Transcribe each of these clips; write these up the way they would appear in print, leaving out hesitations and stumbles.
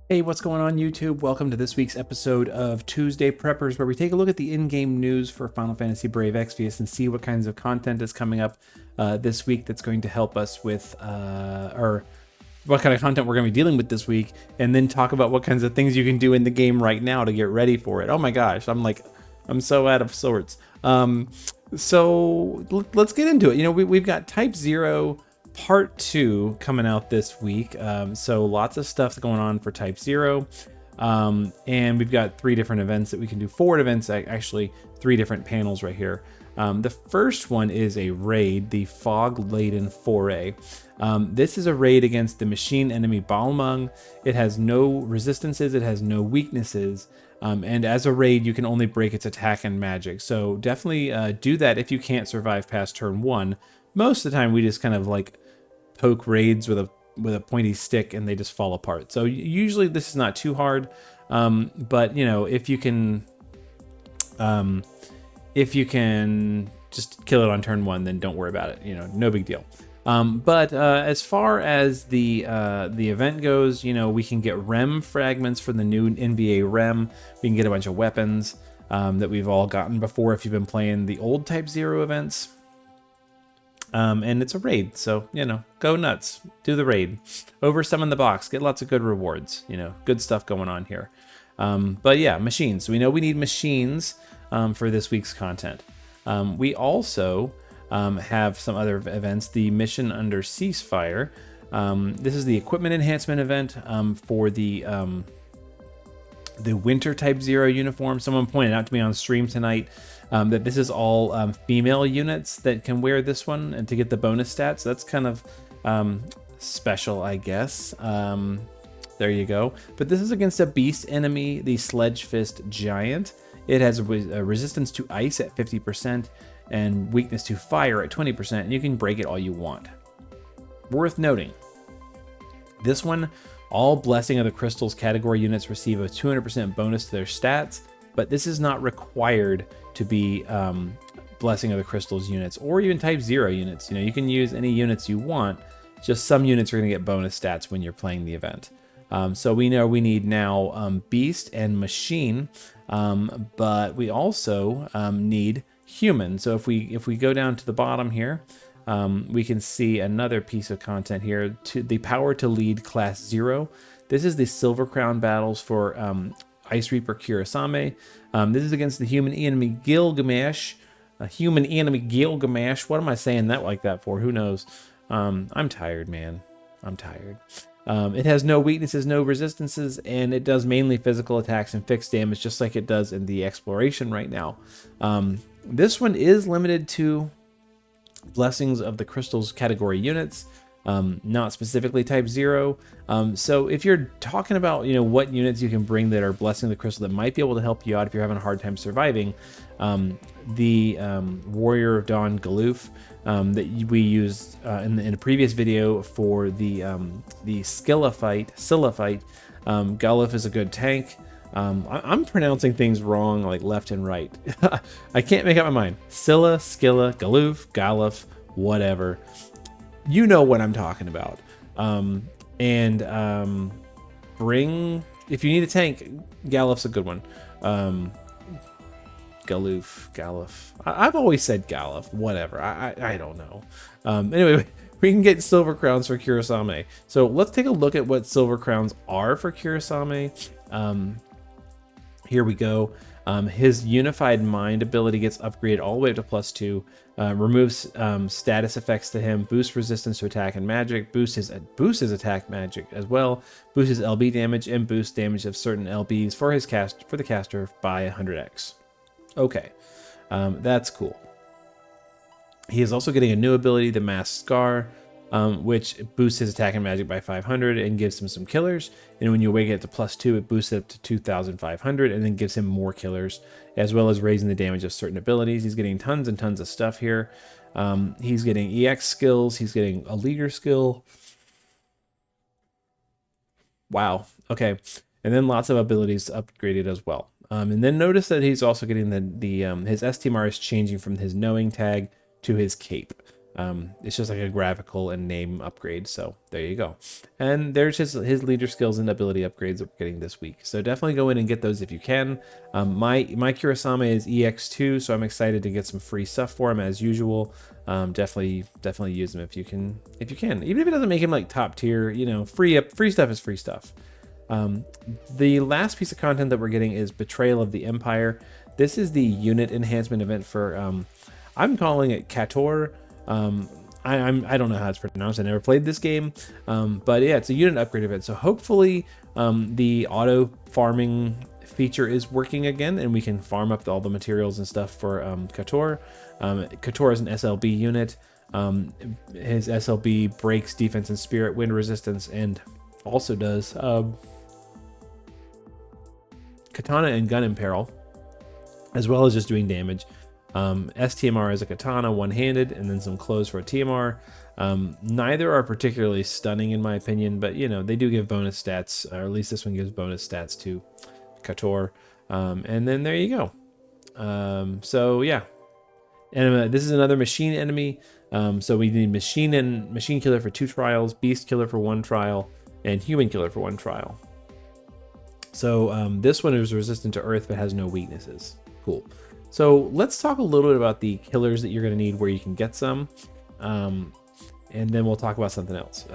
Hey, what's going on YouTube? Welcome to this week's episode of Tuesday Preppers, where we take a look at the in-game news for Final Fantasy Brave Exvius and see what kinds of content is coming up this week that's going to help us with, or what kind of content we're going to be dealing with this week, and then talk about what kinds of things you can do in the game right now to get ready for it. Oh my gosh, I'm so out of sorts. So let's get into it. You know, we've got Type-0 Part 2 coming out this week. So lots of stuff going on for Type-0. And we've got 3 different events that we can do. 4 events, actually 3 different panels right here. The first one is a raid, the Fog-Laden Foray. This is a raid against the machine enemy Balmung. It has no resistances, it has no weaknesses, and as a raid you can only break its attack and magic. So definitely do that if you can't survive past turn 1. Most of the time we just kind of like poke raids with a pointy stick and they just fall apart. So usually this is not too hard, but you know, if you can just kill it on turn 1, then don't worry about it. You know, no big deal. But as far as the event goes, you know, we can get REM fragments for the new NBA REM. We can get a bunch of weapons that we've all gotten before if you've been playing the old Type-0 events. And it's a raid, so, you know, go nuts. Do the raid. Oversummon the box. Get lots of good rewards. You know, good stuff going on here. But yeah, machines. We know we need machines for this week's content. We also have some other events. The Mission Under Ceasefire. This is the Equipment Enhancement event for the Winter Type-0 uniform. Someone pointed out to me on stream tonight that this is all female units that can wear this one and to get the bonus stats. So that's kind of special, I guess. There you go. But this is against a beast enemy, the Sledge Fist Giant. It has a resistance to ice at 50% and weakness to fire at 20%, and you can break it all you want. Worth noting, this one, all Blessing of the Crystals category units receive a 200% bonus to their stats, but this is not required to be Blessing of the Crystals units or even Type-0 units. You know, you can use any units you want, just some units are going to get bonus stats when you're playing the event. So we know we need now Beast and Machine, but we also need Human. So if we go down to the bottom here, we can see another piece of content here, to the Power to Lead Class 0. This is the Silver Crown battles for Ice Reaper Kirasama. This is against the human enemy Gilgamesh. What am I saying that like that for? Who knows? I'm tired, man. I'm tired. It has no weaknesses, no resistances, and it does mainly physical attacks and fixed damage, just like it does in the Exploration right now. This one is limited to Blessings of the Crystals category units, not specifically Type-0. So if you're talking about, you know, what units you can bring that are Blessing of the Crystal that might be able to help you out if you're having a hard time surviving, the Warrior of Dawn Galuf that we used in a previous video for the Scylla fight, Galuf is a good tank. I'm pronouncing things wrong, like left and right. I can't make up my mind. Scylla, Galuf, whatever. You know what I'm talking about. Bring, if you need a tank, Galuf's a good one. Galuf. I've always said Galuf, whatever. I don't know. Anyway, we can get Silver Crowns for Kirasama. So let's take a look at what Silver Crowns are for Kirasama. Here we go. His Unified Mind ability gets upgraded all the way up to +2. Removes status effects to him, boosts resistance to attack and magic, boosts his attack magic as well, boosts his LB damage, and boosts damage of certain LBs for the caster by 100x. Okay, that's cool. He is also getting a new ability, the Masked Scar, which boosts his attack and magic by 500 and gives him some killers. And when you awake it to +2, it boosts it up to 2,500 and then gives him more killers, as well as raising the damage of certain abilities. He's getting tons and tons of stuff here. He's getting EX skills. He's getting a leader skill. Wow. Okay. And then lots of abilities upgraded as well. And then notice that he's also getting his STMR is changing from his knowing tag to his cape. It's just like a graphical and name upgrade. So there you go. And there's his leader skills and ability upgrades that we're getting this week. So definitely go in and get those if you can. My Kirasama is EX2, so I'm excited to get some free stuff for him as usual. Definitely use him if you can. Even if it doesn't make him like top tier, you know, free stuff is free stuff. The last piece of content that we're getting is Betrayal of the Empire. This is the unit enhancement event for I'm calling it Kator. I don't know how it's pronounced. I never played this game, but yeah, it's a unit upgrade event. So hopefully the auto farming feature is working again, and we can farm up all the materials and stuff for Kator. Kator is an SLB unit. His SLB breaks defense and spirit wind resistance, and also does katana and gun imperil, as well as just doing damage. STMR is a katana one-handed, and then some clothes for a TMR. Neither are particularly stunning in my opinion, but you know, they do give bonus stats, or at least this one gives bonus stats to Kator. And then there you go. So yeah, and this is another machine enemy. So we need machine and machine killer for 2 trials, beast killer for 1 trial, and human killer for 1 trial. So this one is resistant to earth but has no weaknesses. Cool. So let's talk a little bit about the killers that you're going to need, where you can get some, and then we'll talk about something else.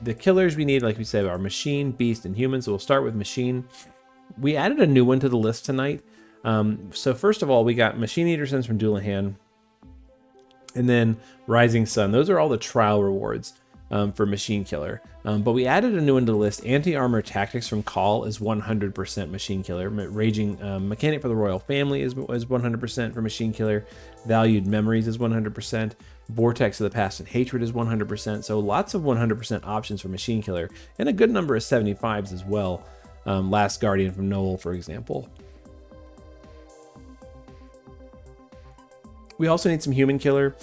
The killers we need, like we said, are machine, beast, and human. So we'll start with machine. We added a new one to the list tonight. So first of all, we got Machine Eater Sense from Dualahan, and then Rising Sun. Those are all the trial rewards for Machine Killer. But we added a new one to the list. Anti-Armor Tactics from Call is 100% Machine Killer. Raging Mechanic for the Royal Family is 100% for Machine Killer. Valued Memories is 100%. Vortex of the Past and Hatred is 100%. So lots of 100% options for Machine Killer, and a good number of 75s as well. Last Guardian from Noel, for example. We also need some Human Killer.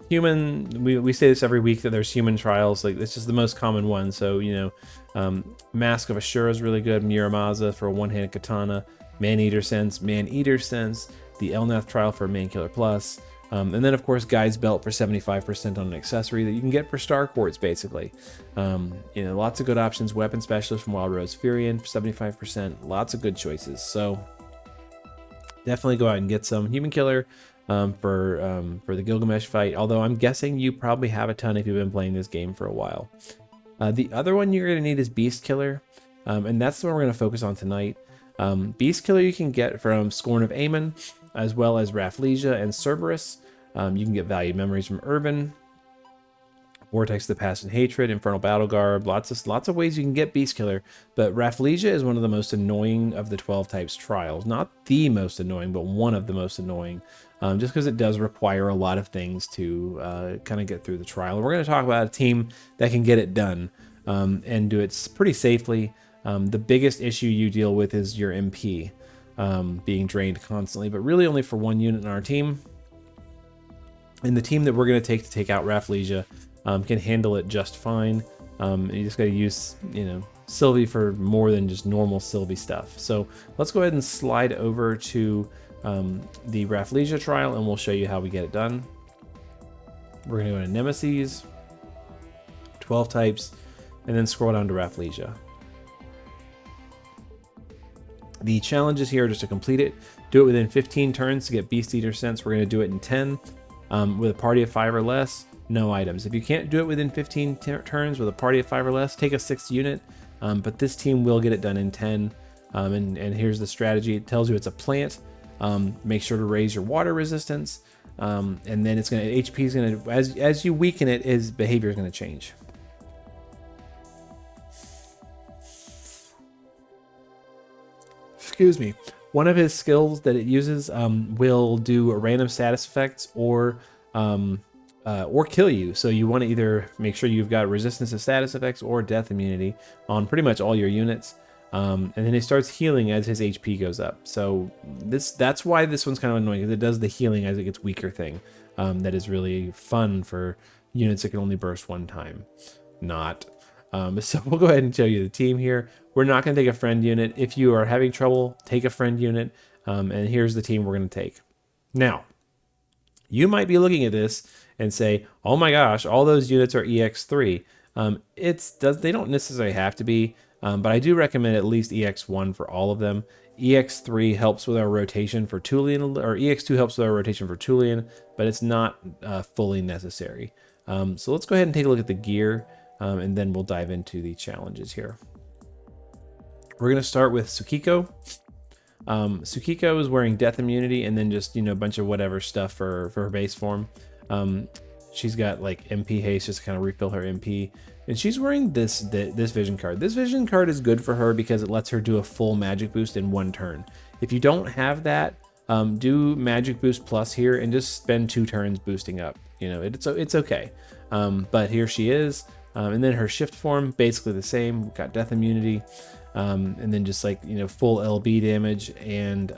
Human, we say this every week that there's human trials. Like, this is the most common one. So, you know, Mask of Ashura is really good. Miramaza for a one-handed katana. Man-Eater Sense, the Elnath trial for a Man Killer Plus. And then, of course, Guy's Belt for 75% on an accessory that you can get for Star Quartz, basically. You know, lots of good options. Weapon Specialist from Wild Rose Furion for 75%. Lots of good choices. So definitely go out and get some. Human Killer for the Gilgamesh fight, although I'm guessing you probably have a ton if you've been playing this game for a while. The other one you're going to need is Beast Killer, and that's the one we're going to focus on tonight. Beast Killer you can get from Scorn of Aemon, as well as Rafflesia and Cerberus. You can get Valued Memories from Urban, Vortex of the Past and Hatred, Infernal Battle Garb, lots of ways you can get Beast Killer, but Rafflesia is one of the most annoying of the 12 types trials. Not the most annoying, but one of the most annoying, just because it does require a lot of things to kind of get through the trial. And we're going to talk about a team that can get it done and do it pretty safely. The biggest issue you deal with is your MP being drained constantly, but really only for one unit in our team. And the team that we're going to take out Rafflesia can handle it just fine. You just got to use, you know, Sylvie for more than just normal Sylvie stuff. So let's go ahead and slide over to the Rafflesia trial, and we'll show you how we get it done. We're going to go to Nemesis, 12 types, and then scroll down to Rafflesia. The challenges here are just to complete it. Do it within 15 turns to get Beast Eater Sense. We're going to do it in 10 with a party of 5 or less. No items. If you can't do it within 15 turns with a party of 5 or less, take a 6th unit. But this team will get it done in 10. And here's the strategy. It tells you it's a plant. Make sure to raise your water resistance. And then it's going to, HP is going to, as you weaken it, his behavior is going to change. Excuse me. One of his skills that it uses will do a random status effects or kill you. So you want to either make sure you've got resistance to status effects or death immunity on pretty much all your units. And then it starts healing as his HP goes up. So that's why this one's kind of annoying, because it does the healing as it gets weaker thing. That is really fun for units that can only burst one time. Not. So we'll go ahead and show you the team here. We're not going to take a friend unit. If you are having trouble, take a friend unit. And here's the team we're going to take. Now, You might be looking at this and say, oh my gosh, all those units are EX3. They don't necessarily have to be, but I do recommend at least EX1 for all of them. EX3 helps with our rotation for Tulian, or EX2 helps with our rotation for Tulian, but it's not fully necessary. So let's go ahead and take a look at the gear, and then we'll dive into the challenges here. We're going to start with Sukiko. Sukiko is wearing death immunity and then just, a bunch of whatever stuff for her base form. She's got like MP haste just to kind of refill her MP. And she's wearing this vision card. This vision card is good for her because it lets her do a full magic boost in one turn. If you don't have that, do magic boost plus here and just spend 2 turns boosting up. It's okay. But here she is. And then her shift form, basically the same. We've got death immunity. And then just like, full LB damage and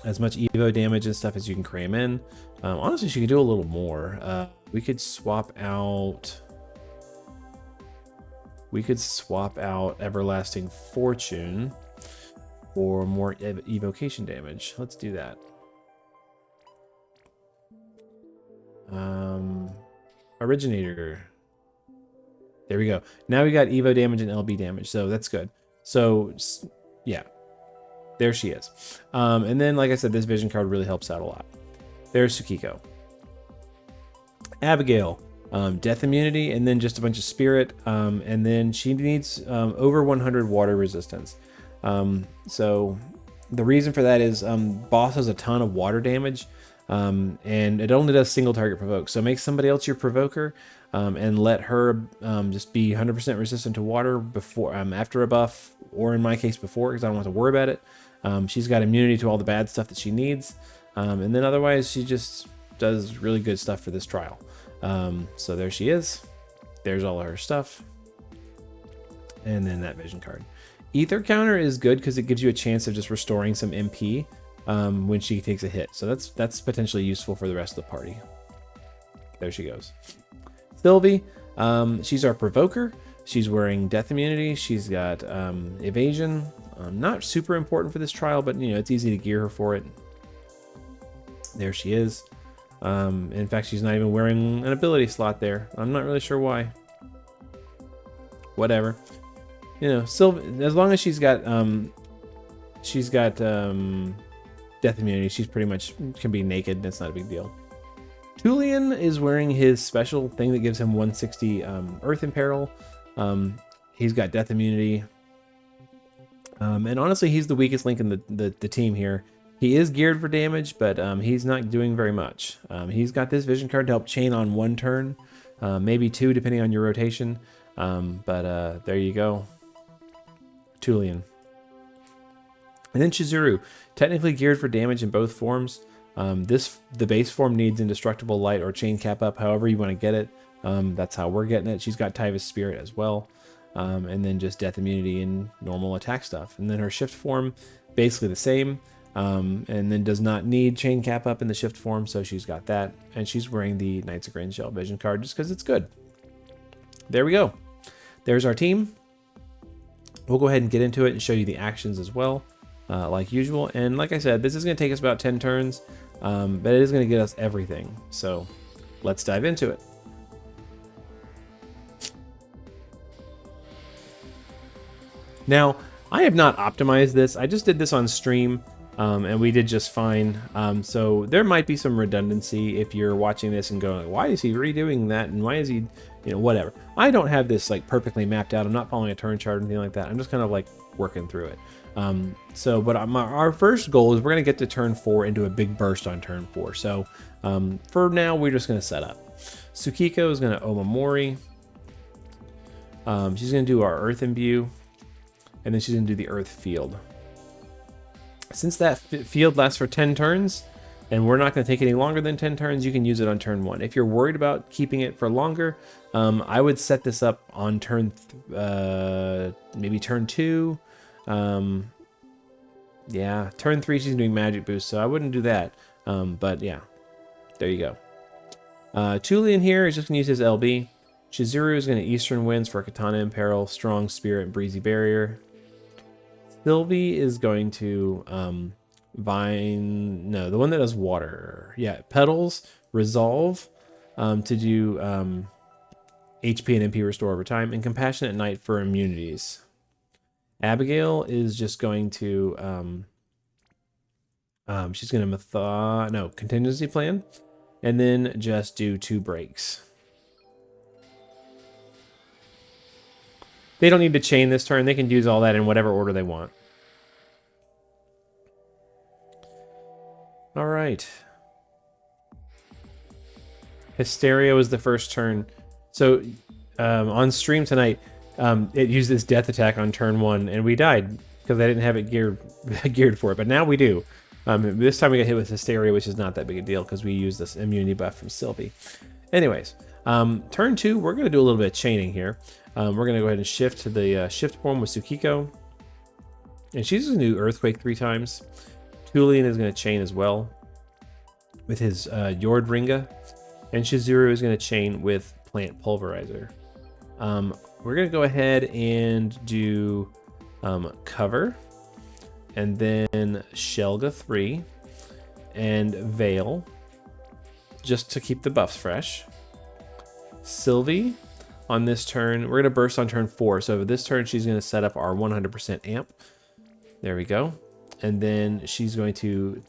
as much Evo damage and stuff as you can cram in. Honestly, she could do a little more. We could swap out Everlasting Fortune for more evocation damage. Let's do that. Originator. There we go. Now we got Evo damage and LB damage, so that's good. So, yeah. There she is. And then, like I said, this vision card really helps out a lot. There's Sukiko. Abigail. Death immunity, and then just a bunch of spirit. And then she needs over 100 water resistance. So the reason for that is boss has a ton of water damage. And it only does single target provoke. So make somebody else your provoker. And let her just be 100% resistant to water before, after a buff, or in my case before, because I don't have to worry about it. She's got immunity to all the bad stuff that she needs, and then otherwise she just does really good stuff for this trial. So there she is. There's all of her stuff, and then that vision card. Ether counter is good because it gives you a chance of just restoring some MP when she takes a hit. So that's potentially useful for the rest of the party. There she goes. Sylvie, she's our provoker. She's wearing death immunity. She's got evasion. Not super important for this trial, but it's easy to gear her for it. There she is. In fact, she's not even wearing an ability slot there. I'm not really sure why. Whatever. Sylvie, as long as she's got death immunity, she's pretty much can be naked. That's not a big deal. Tulian is wearing his special thing that gives him 160 Earth Imperil. He's got death immunity. And honestly, he's the weakest link in the team here. He is geared for damage, but he's not doing very much. He's got this vision card to help chain on 1 turn, maybe 2 depending on your rotation. But there you go. Tulian. And then Chizuru, technically geared for damage in both forms. The base form needs Indestructible Light or Chain Cap Up, however you want to get it. That's how we're getting it. She's got Tyvus Spirit as well. And then just death immunity and normal attack stuff. And then her shift form, basically the same. And then does not need Chain Cap Up in the shift form, so she's got that. And she's wearing the Knights of Grain Shell Vision card just because it's good. There we go. There's our team. We'll go ahead and get into it and show you the actions as well, like usual. And like I said, this is going to take us about 10 turns, but it is going to get us everything. So let's dive into it. Now, I have not optimized this. I just did this on stream, and we did just fine. So there might be some redundancy if you're watching this and going, why is he redoing that? And why is he, whatever. I don't have this like perfectly mapped out. I'm not following a turn chart or anything like that. I'm just kind of like working through it. But our first goal is we're going to get to turn 4 into a big burst on turn 4. So for now, we're just going to set up. Sukiko is going to Omamori. She's going to do our Earth Imbue. And then she's going to do the Earth Field. Since that field lasts for 10 turns, and we're not going to take any longer than 10 turns, you can use it on turn 1. If you're worried about keeping it for longer, I would set this up on maybe turn 2. Yeah, turn 3 she's doing Magic Boost, so I wouldn't do that. But yeah, there you go. Tulian here is just going to use his LB. Chizuru is going to Eastern Winds for Katana Imperil, Strong Spirit, and Breezy Barrier. Sylvie is going to Vine, no, the one that does water. Yeah, Petals, Resolve to do HP and MP restore over time, and Compassionate Night for immunities. Abigail is just going to, she's going to contingency plan, and then just do 2 breaks. They don't need to chain this turn. They can use all that in whatever order they want. All right. Hysteria was the first turn. So on stream tonight, it used this death attack on turn 1, and we died because I didn't have it geared for it. But now we do. This time we got hit with Hysteria, which is not that big a deal because we used this immunity buff from Sylvie. Anyways, turn 2, we're going to do a little bit of chaining here. We're going to go ahead and shift to the shift form with Sukiko. And she's going to do Earthquake 3 times. Tulian is going to chain as well with his Yordringa. And Shizuru is going to chain with Plant Pulverizer. We're going to go ahead and do Cover. And then Shelga 3. And Veil. Just to keep the buffs fresh. Sylvie, on this turn, we're going to burst on turn 4. So this turn, she's going to set up our 100% amp. There we go. And then she's going to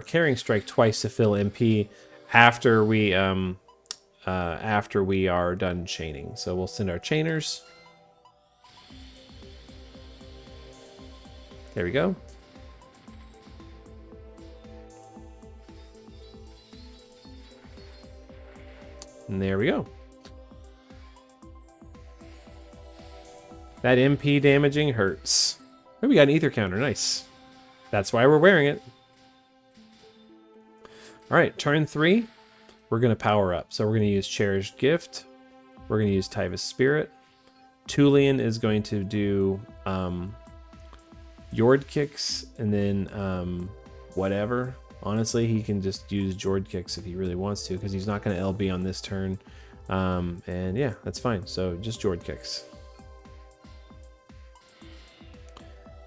Carrying Strike twice to fill MP after we are done chaining. So we'll send our chainers. There we go. And there we go. That MP damaging hurts. Oh, we got an ether counter. Nice. That's why we're wearing it. All right, turn 3. We're going to power up. So we're going to use Cherished Gift. We're going to use Tyva's Spirit. Tulian is going to do Yord Kicks and then whatever. Honestly, he can just use Jord Kicks if he really wants to because he's not going to LB on this turn. And yeah, that's fine. So just Jord Kicks.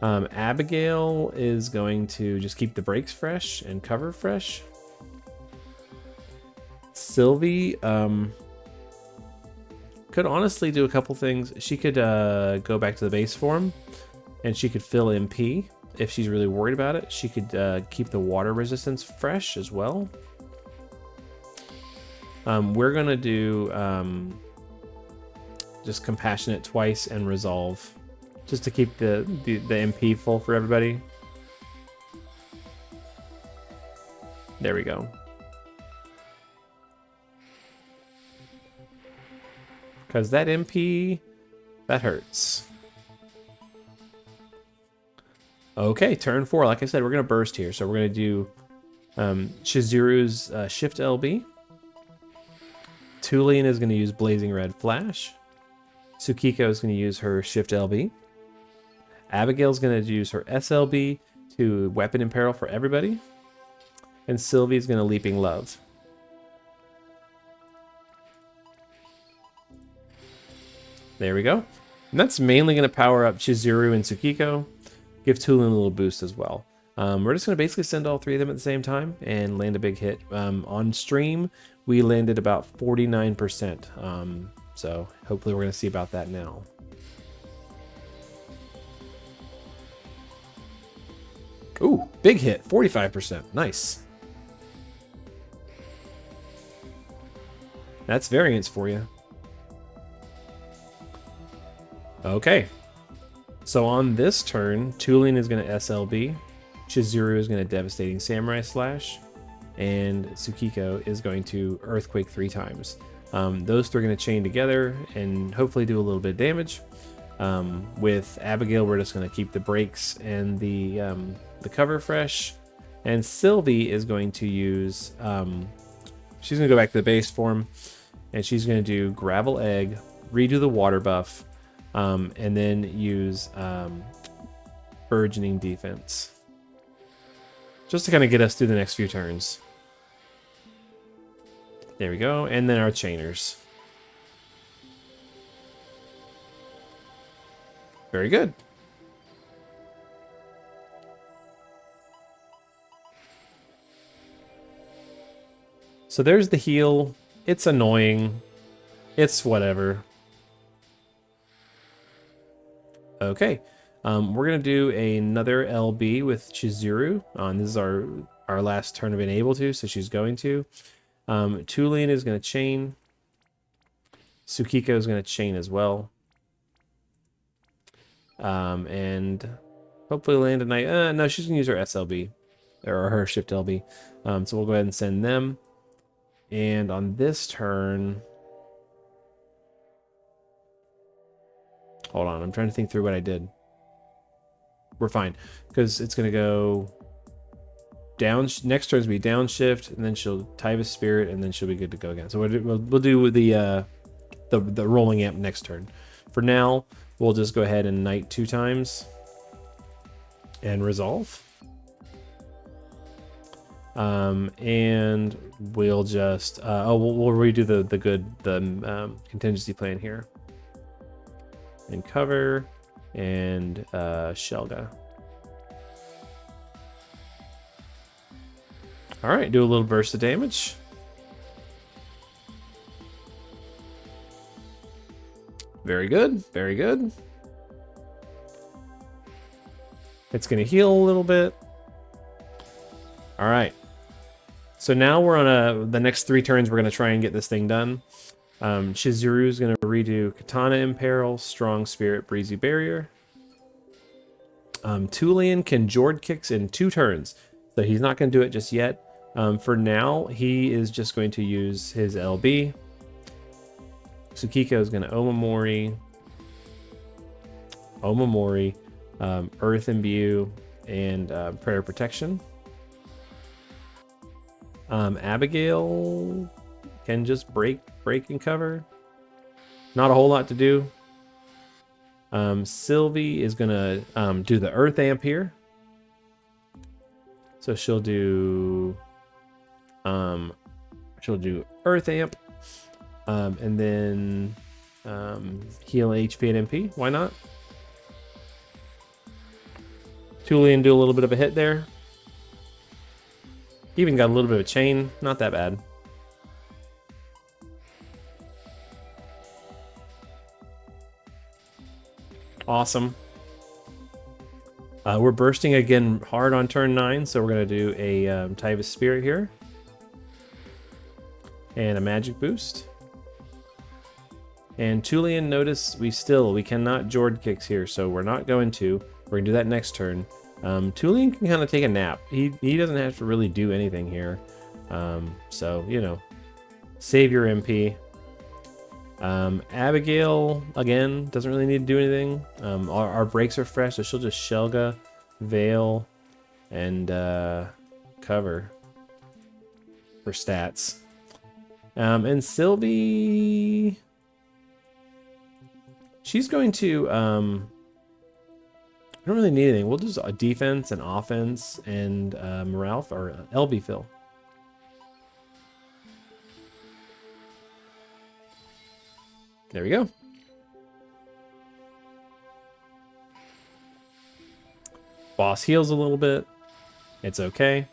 Abigail is going to just keep the breaks fresh and cover fresh. Sylvie could honestly do a couple things. She could go back to the base form and she could fill MP if she's really worried about it. She could keep the water resistance fresh as well. We're going to do just Compassionate twice and Resolve. Just to keep the MP full for everybody. There we go. Because that MP, that hurts. Okay, turn 4. Like I said, we're going to burst here. So we're going to do Chizuru's Shift LB. Tulian is going to use Blazing Red Flash. Sukiko is going to use her Shift LB. Abigail's going to use her SLB to Weapon in Peril for everybody. And Sylvie's going to Leaping Love. There we go. And that's mainly going to power up Chizuru and Sukiko. Give Tulian a little boost as well. We're just going to basically send all 3 of them at the same time and land a big hit. On stream, we landed about 49%. So hopefully we're going to see about that now. Ooh, big hit, 45%. Nice. That's variance for you. Okay. So on this turn, Tulian is going to SLB. Chizuru is going to Devastating Samurai Slash. And Sukiko is going to Earthquake 3 times. Those 3 are going to chain together and hopefully do a little bit of damage. With Abigail, we're just going to keep the breaks and the cover fresh. And Sylvie is going to use... she's going to go back to the base form. And she's going to do Gravel Egg, redo the water buff, and then use Burgeoning Defense. Just to kind of get us through the next few turns. There we go. And then our chainers. Very good. So there's the heal. It's annoying. It's whatever. Okay. We're going to do another LB with Chizuru. This is our last turn of being able to, so she's going to. Tulin is going to chain. Sukiko is going to chain as well. And hopefully land a night. No, she's going to use her SLB. Or her shift LB. So we'll go ahead and send them. And on this turn... Hold on, I'm trying to think through what I did. We're fine, because it's going to go down. Next turn's be downshift, and then she'll Type-0 Spirit, and then she'll be good to go again. So we'll do the rolling amp next turn. For now, we'll just go ahead and knight 2 times and resolve. And we'll just we'll redo the contingency plan here. And cover and Shelga. All right, do a little burst of damage. Very good, very good. It's going to heal a little bit. All right. So now we're on the next 3 turns. We're going to try and get this thing done. Chizuru is going to redo Katana Imperil, Strong Spirit, Breezy Barrier. Tulian can Jord Kicks in 2 turns, so he's not going to do it just yet. For now, he is just going to use his LB. Sukiko is going to Omamori, Earth Imbue, and Prayer Protection. Abigail can just break and cover. Not a whole lot to do. Sylvie is gonna do the Earth Amp here. So she'll do Earth Amp, and then heal HP and MP. Why not? Tulian do a little bit of a hit there. Even got a little bit of a chain. Not that bad. Awesome. We're bursting again hard on turn 9, so we're going to do a Type-0 Spirit here. And a Magic Boost. And Tulian, notice we cannot Jord Kicks here, so we're not going to. We're going to do that next turn. Tulian can kind of take a nap. He doesn't have to really do anything here. So, you know, save your MP. Abigail, again, doesn't really need to do anything. Our breaks are fresh, so she'll just Shelga, Veil, and cover for stats. And Sylvie, she's going to, I don't really need anything. We'll just defense and offense and morale or LB fill. There we go. Boss heals a little bit. It's okay.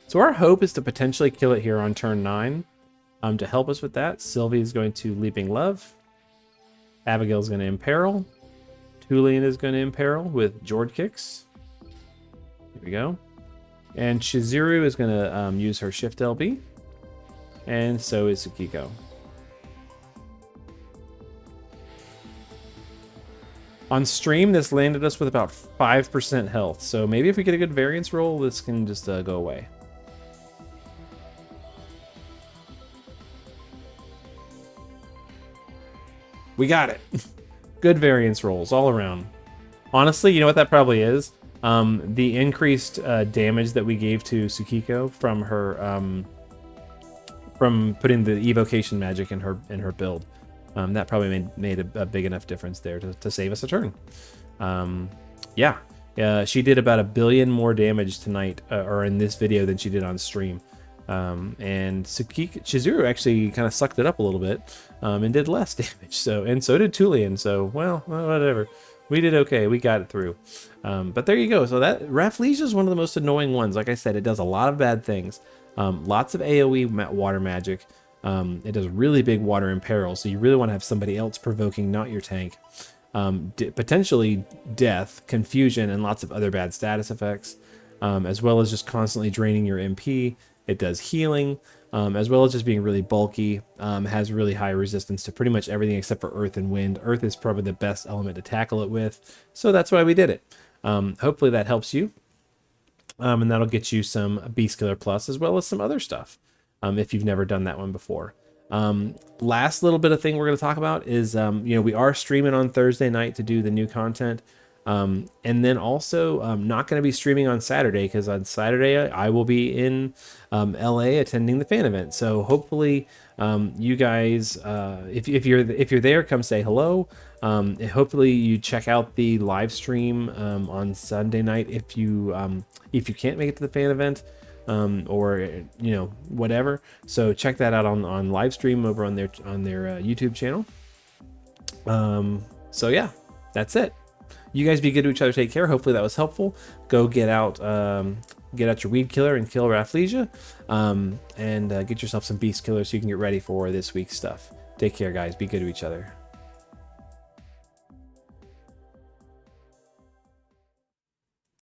So our hope is to potentially kill it here on turn 9. To help us with that, Sylvie is going to Leaping Love. Abigail is going to Imperil. Tulian is going to Imperil with Jord Kicks. Here we go. And Chizuru is going to use her Shift LB. And so is Sukiko. On stream, this landed us with about 5% health. So maybe if we get a good variance roll, this can just go away. We got it. Good variance rolls all around. Honestly, you know what that probably is? The increased damage that we gave to Sukiko from her from putting the evocation magic in her build. That probably made a big enough difference there to save us a turn. Yeah, she did about 1 billion more damage tonight, or in this video, than she did on stream. And Chizuru actually kind of sucked it up a little bit and did less damage. So did Tulian. So, well, whatever. We did okay. We got it through. But there you go. So that Rafflesia is one of the most annoying ones. Like I said, it does a lot of bad things. Lots of AoE water magic. It does really big water in peril, so you really want to have somebody else provoking, not your tank. Potentially death, confusion, and lots of other bad status effects, as well as just constantly draining your MP. It does healing, as well as just being really bulky. Has really high resistance to pretty much everything except for earth and wind. Earth is probably the best element to tackle it with, so that's why we did it. Hopefully that helps you, and that'll get you some Beast Killer Plus as well as some other stuff, if you've never done that one before. Last little bit of thing we're going to talk about is, we are streaming on Thursday night to do the new content. And then also not going to be streaming on Saturday, because on Saturday I will be in LA attending the fan event. So hopefully you guys, if you're there, come say hello. Hopefully you check out the live stream on Sunday night if you can't make it to the fan event. Or whatever. So check that out on live stream over on their YouTube channel. So yeah, that's it. You guys be good to each other. Take care. Hopefully that was helpful. Go get out your weed killer and kill Rafflesia, and get yourself some beast killers so you can get ready for this week's stuff. Take care, guys. Be good to each other.